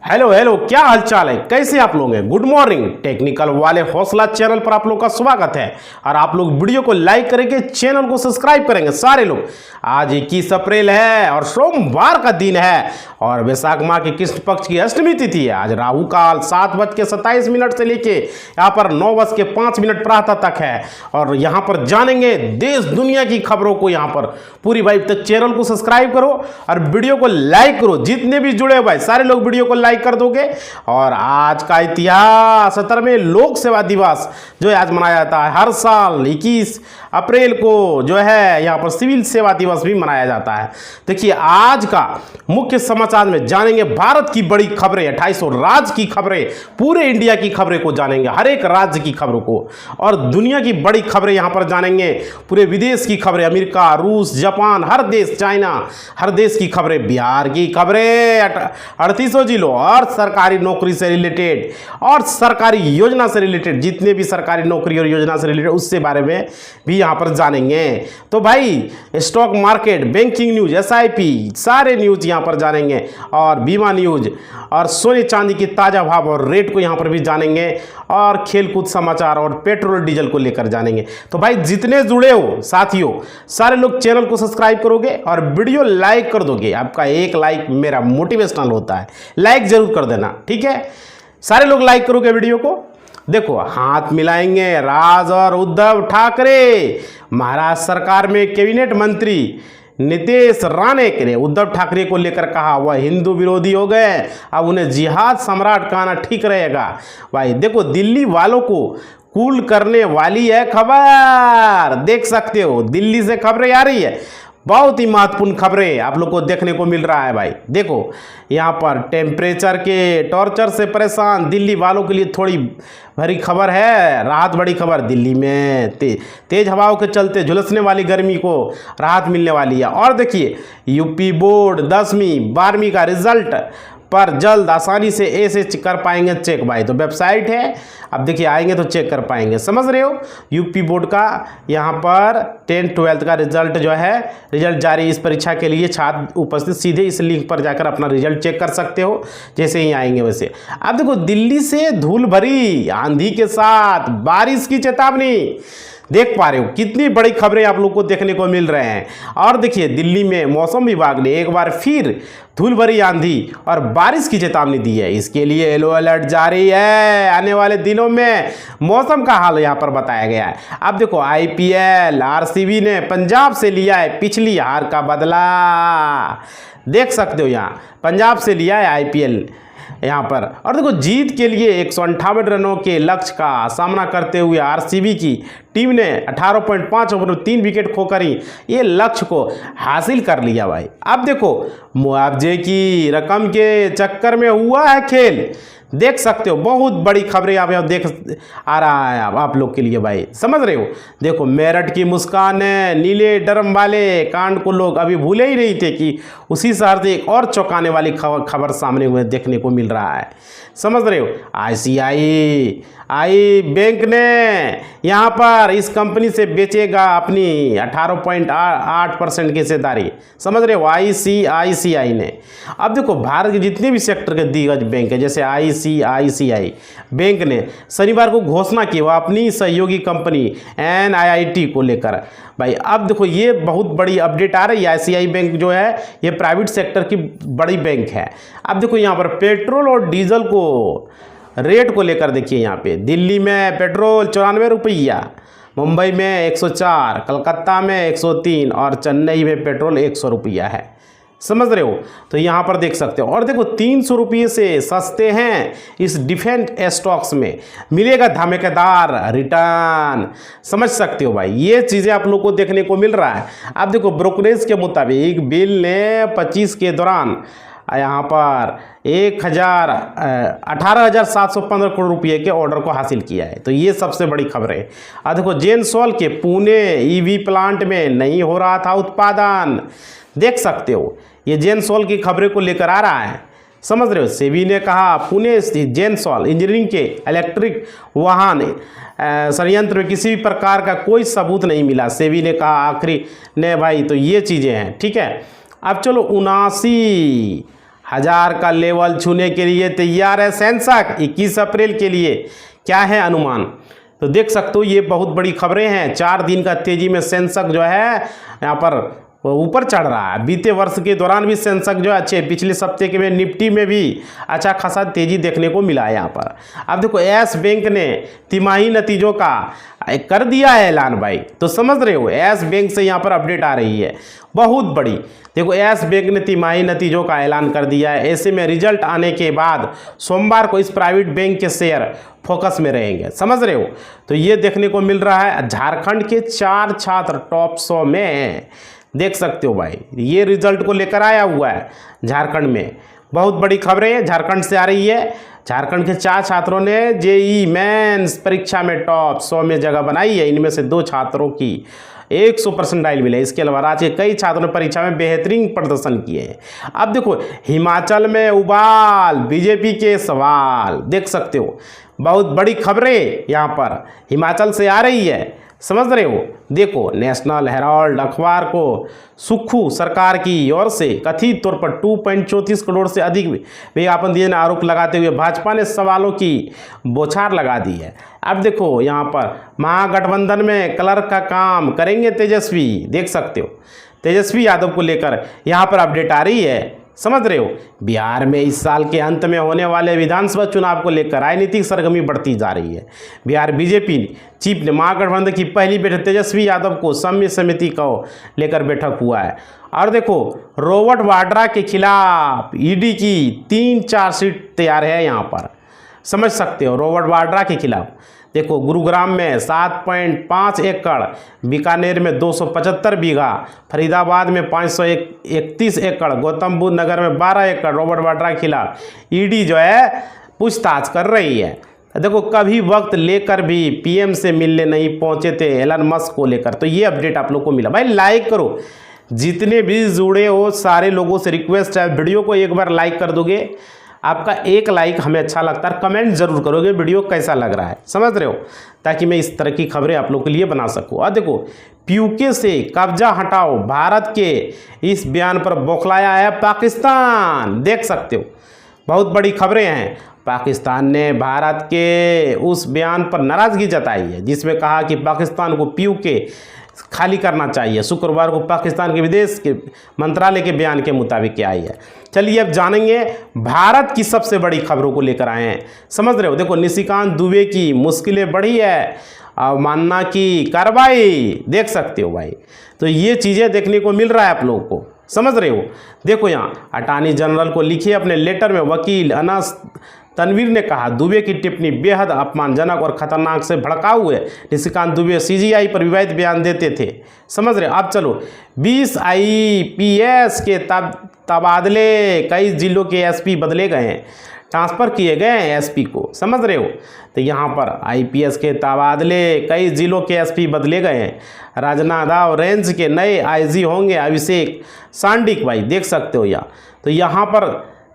Hello hello, क्या हालचाल है, कैसे आप लोग हैं। Good morning. टेक्निकल वाले हौसला चैनल पर आप लोग का स्वागत है और आप लोग वीडियो को लाइक करेंगे, चैनल को सब्सक्राइब करेंगे सारे लोग। आज 21 अप्रैल है और सोमवार का दिन है और वैशाख माह के कृष्ण पक्ष की अष्टमी तिथि है। आज राहु काल 7:27 से लेके यहाँ पर 9:05 प्रातः तक है और यहाँ पर जानेंगे देश दुनिया की खबरों को। यहाँ पर पूरी भाई तक चैनल को सब्सक्राइब करो और वीडियो को लाइक करो। जितने भी जुड़े हुए भाई सारे लोग वीडियो को लाइक कर दोगे। और आज का इतिहास 17वें लोक सेवा दिवस जो है आज मनाया जाता है। हर साल 21 अप्रैल को जो है यहाँ पर सिविल सेवा दिवस भी मनाया जाता है। देखिए आज का मुख्य समाचार में जानेंगे भारत की बड़ी खबरें, 28 राज्य की खबरें, पूरे इंडिया की खबरें को जानेंगे, हर एक राज्य की खबरों को, और दुनिया की बड़ी खबरें यहाँ पर जानेंगे, पूरे विदेश की खबरें, अमेरिका, रूस, जापान, हर देश, चाइना, हर देश की खबरें, बिहार की खबरें, 38 जिलों और सरकारी नौकरी से रिलेटेड और सरकारी योजना से रिलेटेड, जितने भी सरकारी नौकरी और योजना से रिलेटेड उससे बारे में भी यहाँ पर जानेंगे। तो भाई stock market, banking news, SIP सारे न्यूज यहाँ पर जानेंगे और बीमा न्यूज और सोने चांदी की ताज़ा भाव और रेट को यहाँ पर भी जानेंगे और खेलकूद समाचार और पेट्रोल डीजल को लेकर जानेंगे। तो भाई जितने जुड़े हो साथियों सारे लोग चैनल को सब्सक्राइब करोगे और वीडियो लाइक कर दोगे। आपका एक लाइक मेरा मोटिवेशनल होता है, लाइक जरूर कर देना, ठीक है। सारे लोग लाइक करोगे वीडियो को। देखो हाथ मिलाएंगे राज और उद्धव ठाकरे। महाराष्ट्र सरकार में कैबिनेट मंत्री नीतीश राणे ने उद्धव ठाकरे को लेकर कहा वह हिंदू विरोधी हो गए, अब उन्हें जिहाद सम्राट कहना ठीक रहेगा। भाई देखो दिल्ली वालों को कूल करने वाली है खबर, देख सकते हो दिल्ली से खबरें आ रही है। बहुत ही महत्वपूर्ण खबरें आप लोग को देखने को मिल रहा है। भाई देखो यहाँ पर टेम्परेचर के टॉर्चर से परेशान दिल्ली वालों के लिए थोड़ी भरी खबर है, राहत बड़ी खबर। दिल्ली में तेज हवाओं के चलते झुलसने वाली गर्मी को राहत मिलने वाली है। और देखिए यूपी बोर्ड 10वीं 12वीं का रिजल्ट पर जल्द आसानी से ऐसे कर पाएंगे चेक। भाई तो वेबसाइट है, अब देखिए आएंगे तो चेक कर पाएंगे, समझ रहे हो। यूपी बोर्ड का यहाँ पर 10th 12th का रिजल्ट जो है रिजल्ट जारी, इस परीक्षा के लिए छात्र उपस्थित सीधे इस लिंक पर जाकर अपना रिजल्ट चेक कर सकते हो जैसे ही आएंगे वैसे। अब देखो दिल्ली से धूल भरी आंधी के साथ बारिश की चेतावनी, देख पा रहे हो कितनी बड़ी खबरें आप लोग को देखने को मिल रहे हैं। और देखिए दिल्ली में मौसम विभाग ने एक बार फिर धूल भरी आंधी और बारिश की चेतावनी दी है। इसके लिए येलो अलर्ट जारी है। आने वाले दिनों में मौसम का हाल यहाँ पर बताया गया है। अब देखो IPL RCB ने पंजाब से लिया है पिछली हार का बदला, देख सकते हो यहाँ पंजाब से लिया है IPL यहाँ पर। और देखो जीत के लिए 158 रनों के लक्ष्य का सामना करते हुए RCB की टीम ने 18.5 ओवर में 3 विकेट खोकर ही ये लक्ष्य को हासिल कर लिया। भाई अब देखो मुआवजे की रकम के चक्कर में हुआ है खेल, देख सकते हो बहुत बड़ी खबरें आप यहाँ देख आ रहा है आप लोग के लिए। भाई समझ रहे हो। देखो मेरठ की मुस्कान है, नीले ड्रम वाले कांड को लोग अभी भूले ही नहीं थे कि उसी शहर से एक और चौंकाने वाली खबर सामने हुए देखने को मिल रहा है, समझ रहे हो। ICICI बैंक ने यहाँ पर इस कंपनी से बेचेगा अपनी 18.8% की हिस्सेदारी, समझ रहे हो ICICI ने। अब देखो भारत के जितने भी सेक्टर के दिग्गज बैंक है जैसे ICICI बैंक ने शनिवार को घोषणा की वह अपनी सहयोगी कंपनी NIIT को लेकर। भाई अब देखो ये बहुत बड़ी अपडेट आ रही है। ICICI बैंक जो है ये प्राइवेट सेक्टर की बड़ी बैंक है। अब देखो यहाँ पर पेट्रोल और डीजल को रेट को लेकर देखिए, यहाँ पे दिल्ली में पेट्रोल 94 रुपया, मुंबई में 104, कलकत्ता में 103 और चेन्नई में पेट्रोल 100 रुपया है, समझ रहे हो। तो यहाँ पर देख सकते हो। और देखो 300 रुपये से सस्ते हैं इस डिफेंस स्टॉक्स में, मिलेगा धमाकेदार रिटर्न, समझ सकते हो। भाई ये चीज़ें आप लोग को देखने को मिल रहा है। अब देखो ब्रोकरेज के मुताबिक बिल ने 25 के दौरान यहाँ पर 18,715 करोड़ रुपये के ऑर्डर को हासिल किया है। तो ये सबसे बड़ी खबर है। अब देखो जेनसॉल के पुणे EV प्लांट में नहीं हो रहा था उत्पादन, देख सकते हो ये जेनसॉल की खबरें को लेकर आ रहा है, समझ रहे हो। सेबी ने कहा पुणे स्थित जेनसॉल इंजीनियरिंग के इलेक्ट्रिक वाहन संयंत्र में किसी भी प्रकार का कोई सबूत नहीं मिला, सेबी ने कहा आखिरी ने। भाई तो ये चीज़ें हैं, ठीक है। अब चलो 79 1000 का लेवल छूने के लिए तैयार है सेंसेक्स 21 अप्रैल के लिए। क्या है अनुमान, तो देख सकते हो ये बहुत बड़ी खबरें हैं। 4 दिन का तेजी में सेंसेक्स जो है यहाँ पर ऊपर चढ़ रहा है। बीते वर्ष के दौरान भी सेंसेक्स जो अच्छे, पिछले सप्ताह के में निफ्टी में भी अच्छा खासा तेजी देखने को मिला है यहाँ पर। अब देखो यस बैंक ने तिमाही नतीजों का कर दिया है ऐलान भाई, तो समझ रहे हो यस बैंक से यहाँ पर अपडेट आ रही है बहुत बड़ी। देखो यस बैंक ने तिमाही नतीजों का ऐलान कर दिया है। ऐसे में रिजल्ट आने के बाद सोमवार को इस प्राइवेट बैंक के शेयर फोकस में रहेंगे, समझ रहे हो। तो ये देखने को मिल रहा है। झारखंड के 4 छात्र टॉप 100 में, देख सकते हो भाई, ये रिजल्ट को लेकर आया हुआ है झारखंड में। बहुत बड़ी खबरें झारखंड से आ रही है। झारखंड के 4 छात्रों ने जेईई मेंस परीक्षा में टॉप 100 में जगह बनाई है। इनमें से 2 छात्रों की 100% मिले। इसके अलावा राज्य के कई छात्रों ने परीक्षा में बेहतरीन प्रदर्शन किए हैं। अब देखो हिमाचल में उबाल, बीजेपी के सवाल, देख सकते हो बहुत बड़ी खबरें यहाँ पर हिमाचल से आ रही है, समझ रहे हो। देखो नेशनल हेराल्ड अखबार को सुक्खू सरकार की ओर से कथित तौर पर 2.34 करोड़ से अधिक विज्ञापन दिए आरोप लगाते हुए भाजपा ने सवालों की बौछार लगा दी है। अब देखो यहाँ पर महागठबंधन में क्लर्क का काम करेंगे तेजस्वी, देख सकते हो तेजस्वी यादव को लेकर यहाँ पर अपडेट आ रही है, समझ रहे हो। बिहार में इस साल के अंत में होने वाले विधानसभा चुनाव को लेकर राजनीतिक सरगर्मी बढ़ती जा रही है। बिहार बीजेपी चीफ ने महागठबंधन की पहली बैठक तेजस्वी यादव को सम्य समिति को लेकर बैठक हुआ है। और देखो रॉबर्ट वाड्रा के खिलाफ ईडी की 3 चार्जशीट तैयार है यहाँ पर, समझ सकते हो रॉबर्ट वाड्रा के खिलाफ। देखो गुरुग्राम में 7.5 एकड़, बीकानेर में 275 बीघा, फरीदाबाद में 531 एकड़, गौतम बुद्ध नगर में 12 एकड़ रॉबर्ट वाड्रा के खिलाफ ईडी जो है पूछताछ कर रही है। देखो कभी वक्त लेकर भी पीएम से मिलने नहीं पहुंचे थे एलन मस्क को लेकर, तो ये अपडेट आप लोग को मिला। भाई लाइक करो, जितने भी जुड़े हो सारे लोगों से रिक्वेस्ट है वीडियो को एक बार लाइक कर दोगे। आपका एक लाइक हमें अच्छा लगता है, कमेंट जरूर करोगे वीडियो कैसा लग रहा है, समझ रहे हो, ताकि मैं इस तरह की खबरें आप लोग के लिए बना सकूं। और देखो पीयूके से कब्जा हटाओ, भारत के इस बयान पर बौखलाया है पाकिस्तान, देख सकते हो बहुत बड़ी खबरें हैं। पाकिस्तान ने भारत के उस बयान पर नाराज़गी जताई है जिसमें कहा कि पाकिस्तान को पीयूके खाली करना चाहिए। शुक्रवार को पाकिस्तान के विदेश के मंत्रालय के बयान के मुताबिक क्या आई है। चलिए अब जानेंगे भारत की सबसे बड़ी खबरों को लेकर आए हैं, समझ रहे हो। देखो निशिकांत दुबे की मुश्किलें बढ़ी है, अवमानना की कार्रवाई, देख सकते हो भाई। तो ये चीज़ें देखने को मिल रहा है आप लोगों को, समझ रहे हो। देखो यहाँ अटॉर्नी जनरल को लिखे अपने लेटर में वकील अनस तनवीर ने कहा दुबे की टिप्पणी बेहद अपमानजनक और खतरनाक से भड़काऊ है। निशिकांत दुबे सीजीआई पर विवादित बयान देते थे, समझ रहे। अब चलो 20 आईपीएस के तबादले, कई जिलों के एसपी बदले गए हैं, ट्रांसफ़र किए गए हैं एसपी को, समझ रहे हो। तो यहाँ पर आईपीएस के तबादले, कई जिलों के एसपी बदले गए हैं। राजनांदगांव रेंज के नए आईजी होंगे अभिषेक सांडिक भाई, देख सकते हो यहाँ। तो यहाँ पर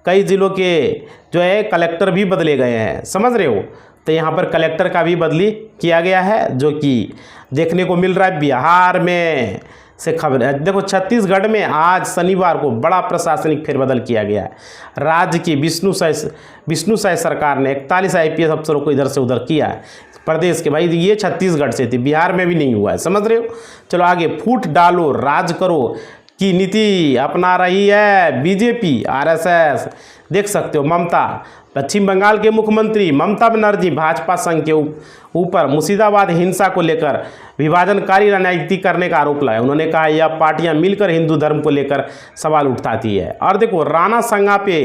कई जिलों के जो है कलेक्टर भी बदले गए हैं, समझ रहे हो। तो यहाँ पर कलेक्टर का भी बदली किया गया है जो कि देखने को मिल रहा है। बिहार में से खबर है, देखो छत्तीसगढ़ में आज शनिवार को बड़ा प्रशासनिक फेरबदल किया गया है। राज्य की विष्णु साय सरकार ने 41 आईपीएस अफसरों को इधर से उधर किया है प्रदेश के। भाई ये छत्तीसगढ़ से थी, बिहार में भी नहीं हुआ है, समझ रहे हो। चलो आगे, फूट डालो राज करो की नीति अपना रही है बीजेपी आरएसएस, देख सकते हो। ममता, पश्चिम बंगाल के मुख्यमंत्री ममता बनर्जी भाजपा संघ के ऊपर मुर्शिदाबाद हिंसा को लेकर विभाजनकारी राजनीति करने का आरोप लगाया। उन्होंने कहा यह पार्टियां मिलकर हिंदू धर्म को लेकर सवाल उठाती है। और देखो राणा संगा पे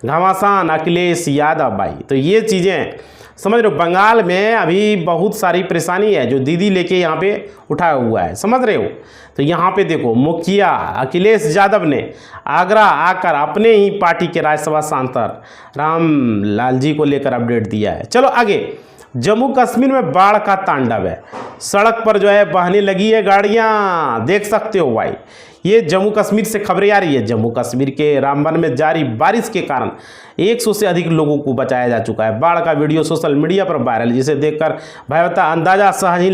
घमासान अखिलेश यादव भाई, तो ये चीज़ें समझ रहे हो। बंगाल में अभी बहुत सारी परेशानी है जो दीदी लेके यहाँ पे उठाया हुआ है, समझ रहे हो। तो यहाँ पे देखो मुखिया अखिलेश यादव ने आगरा आकर अपने ही पार्टी के राज्यसभा सांसद रामलाल जी को लेकर अपडेट दिया है। चलो आगे, जम्मू कश्मीर में बाढ़ का तांडव है, सड़क पर जो है बहने लगी है गाड़ियाँ, देख सकते हो भाई। ये जम्मू कश्मीर से खबरें आ रही है। जम्मू कश्मीर के रामबन में जारी बारिश के कारण 100 से अधिक लोगों को बचाया जा चुका है। बाढ़ का वीडियो सोशल मीडिया पर वायरल, जिसे देखकर भयावह अंदाजा सहज ही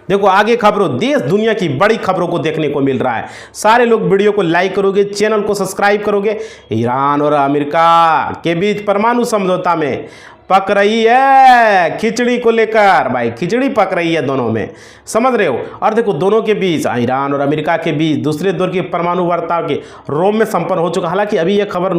देखो आगे खबरों, देश दुनिया की बड़ी खबरों को देखने को मिल रहा है। सारे लोग वीडियो को लाइक करोगे, चैनल को सब्सक्राइब करोगे। ईरान और अमेरिका के बीच परमाणु समझौता में पक रही है खिचड़ी को लेकर, भाई खिचड़ी पक रही है दोनों में, समझ रहे हो। और देखो दोनों के बीच, ईरान और अमेरिका के बीच दूसरे दौर के परमाणु वार्ता के रोम में संपन्न हो चुका। हालांकि अभी यह खबर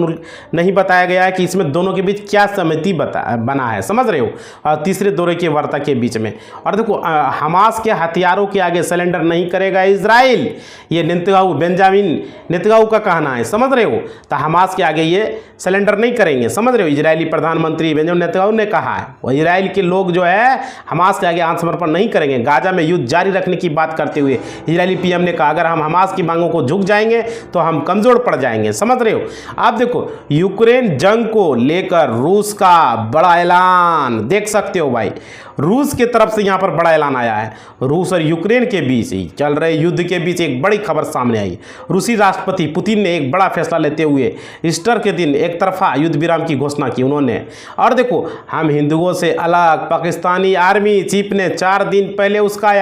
नहीं बताया गया है कि इसमें दोनों के बीच क्या सहमति बना है, समझ रहे हो, और तीसरे दौरे की वार्ता के बीच में। और देखो हमास के हथियारों के आगे सरेंडर नहीं करेगा इजराइल, ये बेंजामिन नेतन्याहू का कहना है, समझ रहे हो। तो हमास के आगे ये सरेंडर नहीं करेंगे, समझ रहे हो। इजरायली प्रधानमंत्री बेंजामिन नेतन्याहू ने कहा है और इजराइल के लोग जो है हमास के आगे आत्मसमर्पण नहीं करेंगे। गाजा में युद्ध जारी रखने की बात करते हुए इजरायली पीएम ने कहा अगर हम हमास की मांगों को झुक जाएंगे तो हम कमजोर पड़ जाएंगे, समझ रहे हो। आप देखो यूक्रेन जंग को लेकर रूस का बड़ा ऐलान देख सकते हो भाई, रूस की तरफ से यहां पर बड़ा ऐलान आया है। रूस और यूक्रेन के बीच ही चल रहे युद्ध के बीच एक बड़ी खबर सामने आई। रूसी राष्ट्रपति पुतिन ने एक बड़ा फैसला लेते हुए ईस्टर के दिन एक तरफा युद्ध विराम की घोषणा की उन्होंने। और देखो हम हिंदुओं से अलग पाकिस्तानी आर्मी चीफ ने 4 दिन पहले उसकाया,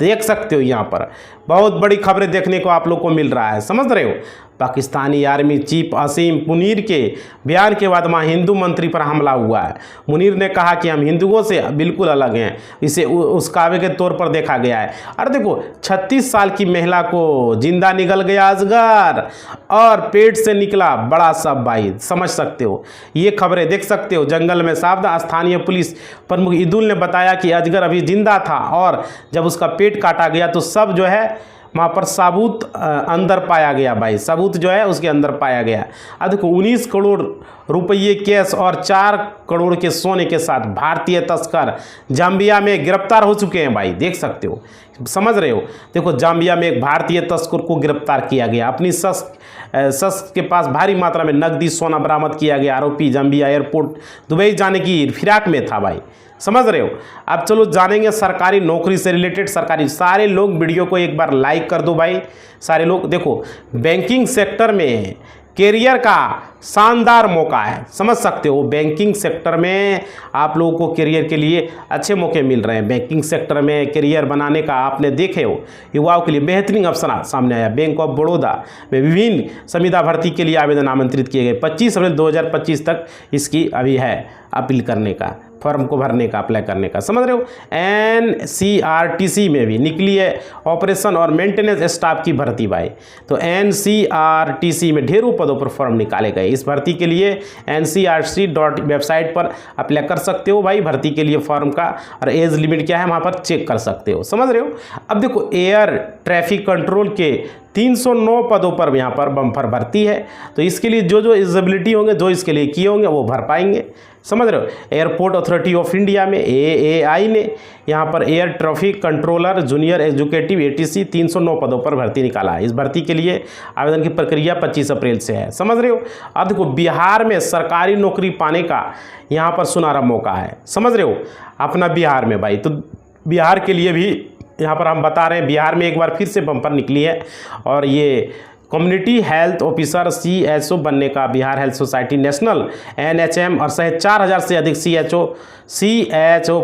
देख सकते हो। यहाँ पर बहुत बड़ी खबरें देखने को आप लोग को मिल रहा है, समझ रहे हो। पाकिस्तानी आर्मी चीफ असीम मुनीर के बयान के बाद वहाँ हिंदू मंत्री पर हमला हुआ है। मुनीर ने कहा कि हम हिंदुओं से बिल्कुल अलग हैं, इसे उसकावे के तौर पर देखा गया है। और देखो 36 साल की महिला को जिंदा निकल गया अजगर और पेट से निकला बड़ा सब, भाई समझ सकते हो। ये खबरें देख सकते हो। जंगल में सावधान, स्थानीय पुलिस प्रमुख ईदुल ने बताया कि अजगर अभी जिंदा था और जब उसका पेट काटा गया तो सब जो है वहाँ पर साबुत अंदर पाया गया, भाई सबूत जो है उसके अंदर पाया गया। अब देखो 19 करोड़ रुपये कैश और 4 करोड़ के सोने के साथ भारतीय तस्कर जाम्बिया में गिरफ्तार हो चुके हैं, भाई देख सकते हो, समझ रहे हो। देखो जाम्बिया में एक भारतीय तस्कर को गिरफ्तार किया गया। अपनी शख्स के पास भारी मात्रा में नकदी सोना बरामद किया गया। आरोपी जाम्बिया एयरपोर्ट दुबई जाने की फिराक में था, भाई समझ रहे हो। अब चलो जानेंगे सरकारी नौकरी से रिलेटेड। सरकारी सारे लोग वीडियो को एक बार लाइक कर दो भाई, सारे लोग। देखो बैंकिंग सेक्टर में कैरियर का शानदार मौका है, समझ सकते हो। बैंकिंग सेक्टर में आप लोगों को कैरियर के लिए अच्छे मौके मिल रहे हैं। बैंकिंग सेक्टर में कैरियर बनाने का आपने देखे हो, युवाओं के लिए बेहतरीन अवसर सामने आया। बैंक ऑफ बड़ौदा में विभिन्न संविदा भर्ती के लिए आवेदन आमंत्रित किए गए। 25 अप्रैल 2025 तक इसकी अभी है अपील करने का, फॉर्म को भरने का, अप्लाई करने का, समझ रहे हो। NCRTC में भी निकली है ऑपरेशन और मेंटेनेंस स्टाफ की भर्ती, भाई। तो NCRTC में ढेरों पदों पर फॉर्म निकाले गए। इस भर्ती के लिए NCRTC वेबसाइट पर अप्लाई कर सकते हो भाई, भर्ती के लिए फॉर्म का। और एज लिमिट क्या है वहाँ पर चेक कर सकते हो, समझ रहे हो। अब देखो एयर ट्रैफिक कंट्रोल के 309 पदों पर यहाँ पर बम्पर भर्ती है। तो इसके लिए जो एलिजिबिलिटी होंगे, जो इसके लिए किए होंगे वो भर पाएंगे, समझ रहे हो। एयरपोर्ट अथॉरिटी ऑफ इंडिया में AAI ने यहाँ पर air traffic controller junior executive ATC 309 पदों पर भर्ती निकाला है। इस भर्ती के लिए आवेदन की प्रक्रिया 25 अप्रैल से है, समझ रहे हो। अब देखो बिहार में सरकारी नौकरी पाने का यहाँ पर सुनहरा मौका है, समझ रहे हो, अपना बिहार में, भाई। तो बिहार के लिए भी यहाँ पर हम बता रहे हैं, बिहार में एक बार फिर से बम्पर निकली है और ये कम्युनिटी हेल्थ ऑफिसर CHO बनने का Bihar health society national NHM और 4,000 से अधिक CHO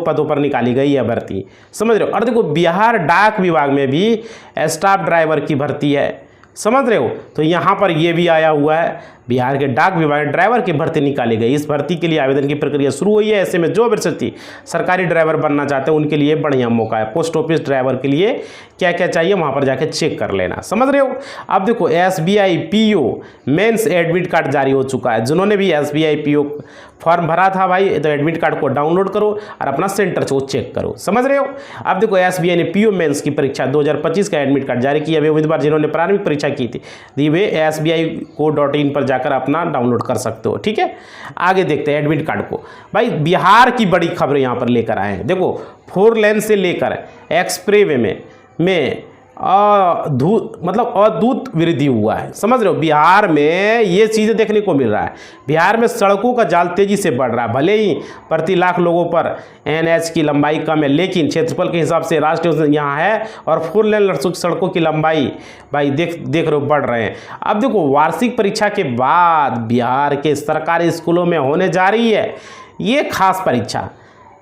पदों पर निकाली गई है भर्ती, समझ रहे हो। और देखो बिहार डाक विभाग में भी स्टाफ ड्राइवर की भर्ती है, समझ रहे हो। तो यहाँ पर ये भी आया हुआ है, बिहार के डाक विभाग ड्राइवर की भर्ती निकाली गई। इस भर्ती के लिए आवेदन की प्रक्रिया शुरू हुई है। ऐसे में जो अभ्यर्थी सरकारी ड्राइवर बनना चाहते हैं उनके लिए बढ़िया मौका है। पोस्ट ऑफिस ड्राइवर के लिए क्या क्या चाहिए वहाँ पर जाके चेक कर लेना, समझ रहे हो। अब देखो SBI PO mains admit card जारी हो चुका है। जिन्होंने भी SBI PO फॉर्म भरा था भाई, तो एडमिट कार्ड को डाउनलोड करो और अपना सेंटर को चेक करो, समझ रहे हो। अब देखो SBI ने PO मेंस की परीक्षा 2025 का एडमिट कार्ड जारी किया। वे उम्मीदवार जिन्होंने प्रारंभिक परीक्षा की थी वे SBI.co.in पर जाकर अपना डाउनलोड कर सकते हो, ठीक है। आगे देखते हैं एडमिट कार्ड को। भाई बिहार की बड़ी खबर यहाँ पर लेकर आए हैं। देखो 4 लेन से लेकर एक्सप्रेवे में अद्भुत वृद्धि हुआ है, समझ रहे हो। बिहार में ये चीज़ें देखने को मिल रहा है। बिहार में सड़कों का जाल तेजी से बढ़ रहा है। भले ही प्रति लाख लोगों पर NH की लंबाई कम है, लेकिन क्षेत्रफल के हिसाब से राष्ट्रीय यहाँ है और 4 लेन सड़कों की लंबाई भाई देख रहे हो बढ़ रहे हैं। अब देखो वार्षिक परीक्षा के बाद बिहार के सरकारी स्कूलों में होने जा रही है ये खास परीक्षा,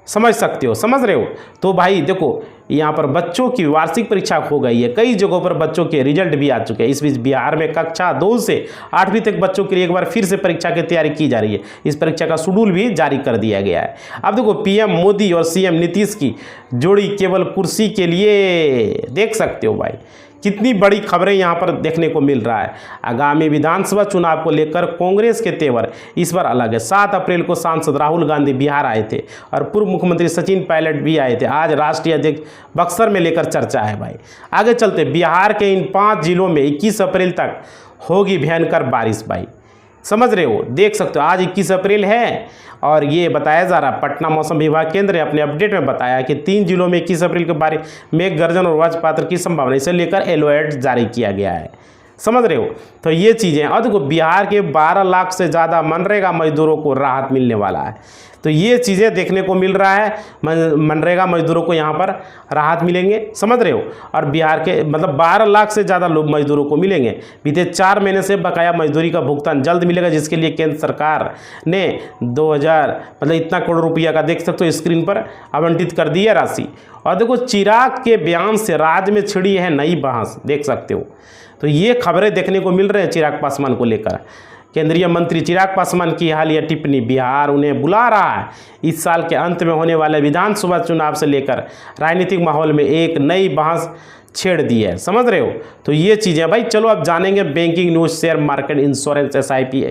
समझ सकते हो, समझ रहे हो। तो भाई देखो यहाँ पर बच्चों की वार्षिक परीक्षा हो गई है, कई जगहों पर बच्चों के रिजल्ट भी आ चुके हैं। इस बीच बिहार में कक्षा 2 से 8वीं तक बच्चों के लिए एक बार फिर से परीक्षा की तैयारी की जा रही है। इस परीक्षा का शेड्यूल भी जारी कर दिया गया है। अब देखो पीएम मोदी और सीएम नीतीश की जोड़ी केवल कुर्सी के लिए, देख सकते हो भाई कितनी बड़ी खबरें यहाँ पर देखने को मिल रहा है। आगामी विधानसभा चुनाव को लेकर कांग्रेस के तेवर इस बार अलग है। 7 अप्रैल को सांसद राहुल गांधी बिहार आए थे और पूर्व मुख्यमंत्री सचिन पायलट भी आए थे। आज राष्ट्रीय अध्यक्ष बक्सर में लेकर चर्चा है भाई। आगे चलते, बिहार के इन 5 जिलों में 21 अप्रैल तक होगी भयंकर बारिश भाई, समझ रहे हो, देख सकते हो। आज 21 अप्रैल है और ये बताया जा रहा, पटना मौसम विभाग केंद्र ने अपने अपडेट में बताया कि 3 जिलों में 21 अप्रैल के बारिश, मेघ गर्जन और वज्रपात की संभावना, इसे लेकर येलो अलर्ट जारी किया गया है, समझ रहे हो। तो ये चीज़ें, और देखो बिहार के 12 लाख से ज़्यादा मनरेगा मजदूरों को राहत मिलने वाला है। तो ये चीज़ें देखने को मिल रहा है, मनरेगा मजदूरों को यहाँ पर राहत मिलेंगे, समझ रहे हो। और बिहार के मतलब 12 लाख से ज़्यादा लोग मजदूरों को मिलेंगे। बीते 4 महीने से बकाया मजदूरी का भुगतान जल्द मिलेगा, जिसके लिए केंद्र सरकार ने 2000 मतलब इतना करोड़ रुपया का, देख सकते हो स्क्रीन पर, आवंटित कर दी है राशि। और देखो चिराग के बयान से राज्य में छिड़ी है नई बहस, देख सकते हो। तो ये खबरें देखने को मिल रहे हैं चिराग पासवान को लेकर। केंद्रीय मंत्री चिराग पासवान की हालिया टिप्पणी, बिहार उन्हें बुला रहा है। इस साल के अंत में होने वाले विधानसभा चुनाव से लेकर राजनीतिक माहौल में एक नई बहस छेड़ दी है, समझ रहे हो। तो ये चीज़ें भाई, चलो अब जानेंगे banking news, share market, insurance, SIP,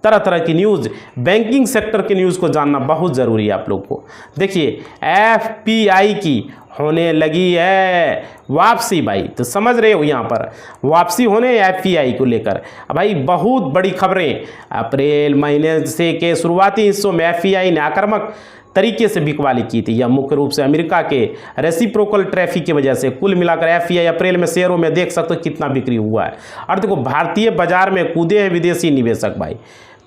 तरह तरह की न्यूज़। बैंकिंग सेक्टर की न्यूज़ को जानना बहुत ज़रूरी है आप लोग को। देखिए FPI की होने लगी है वापसी भाई, तो समझ रहे हो यहाँ पर वापसी होने FPI को लेकर भाई बहुत बड़ी खबरें। अप्रैल महीने से के शुरुआती हिस्सों में FPI ने आक्रामक तरीके से बिकवाली की थी। यह मुख्य रूप से अमेरिका के रेसिप्रोकल ट्रैफिक की वजह से। कुल मिलाकर FPI अप्रैल में शेयरों में देख सकते हो कितना बिक्री हुआ है। और देखो भारतीय बाजार में कूदे हैं विदेशी निवेशक भाई,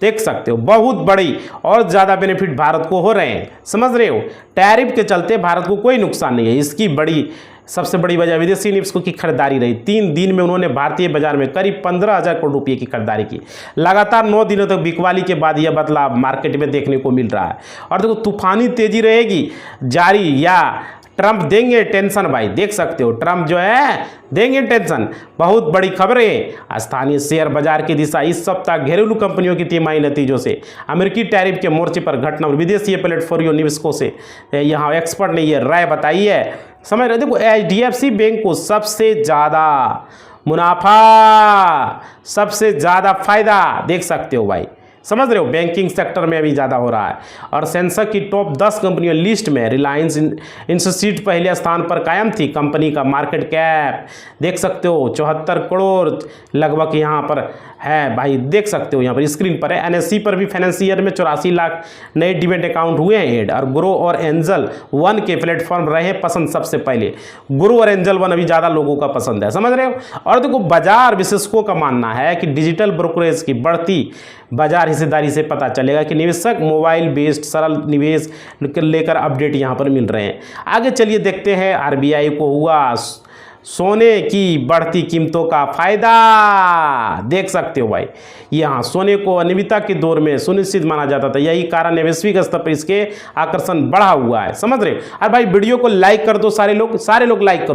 देख सकते हो बहुत बड़ी और ज़्यादा बेनिफिट भारत को हो रहे हैं, समझ रहे हो। टैरिफ के चलते भारत को कोई नुकसान नहीं है। इसकी सबसे बड़ी वजह विदेशी निवेशकों की खरीदारी रही। 3 दिन में उन्होंने भारतीय बाजार में करीब 15,000 करोड़ रुपये की खरीदारी की। लगातार 9 दिनों तक बिकवाली के बाद यह बदलाव मार्केट में देखने को मिल रहा है। और देखो तूफानी तेजी रहेगी जारी, या ट्रंप देंगे टेंशन भाई, देख सकते हो ट्रंप जो है देंगे टेंशन। बहुत बड़ी खबरें, स्थानीय शेयर बाजार की दिशा। इस सप्ताह घरेलू कंपनियों की तिमाही नतीजों से अमेरिकी टैरिफ के मोर्चे पर घटना और विदेशी प्लेटफॉर्म निवेशकों से यहाँ एक्सपर्ट ने यह राय बताई है, समझ रहे। देखो HDFC बैंक को सबसे ज़्यादा मुनाफा, सबसे ज़्यादा फायदा, देख सकते हो भाई, समझ रहे हो। बैंकिंग सेक्टर में अभी ज़्यादा हो रहा है। और सेंसेक्स की टॉप 10 कंपनियों लिस्ट में रिलायंस इंडस्ट्रीज पहले स्थान पर कायम थी। कंपनी का मार्केट कैप देख सकते हो 74 करोड़ लगभग यहाँ पर है भाई, देख सकते हो यहाँ पर स्क्रीन पर है। NSE पर भी फाइनेंशियल में 84 लाख नए डिमेट अकाउंट हुए हैं ऐड। और ग्रो और एंजल वन के प्लेटफॉर्म रहे पसंद सबसे पहले। ग्रो और एंजल वन अभी ज़्यादा लोगों का पसंद है, समझ रहे हो। और देखो बाजार विशेषज्ञों का मानना है कि डिजिटल ब्रोकरेज की बढ़ती बाजार हिस्सेदारी से पता चलेगा कि निवेशक मोबाइल बेस्ड सरल निवेश लेकर अपडेट यहाँ पर मिल रहे हैं। आगे चलिए देखते हैं RBI को हुआ सोने की बढ़ती कीमतों का फायदा, देख सकते हो भाई। यहाँ सोने को अनियमितता के दौर में सुनिश्चित माना जाता था, यही कारण है वैश्विक स्तर पर इसके आकर्षण बढ़ा हुआ है, समझ रहे हो। अरे भाई वीडियो को लाइक कर दो, सारे लोग लाइक करो।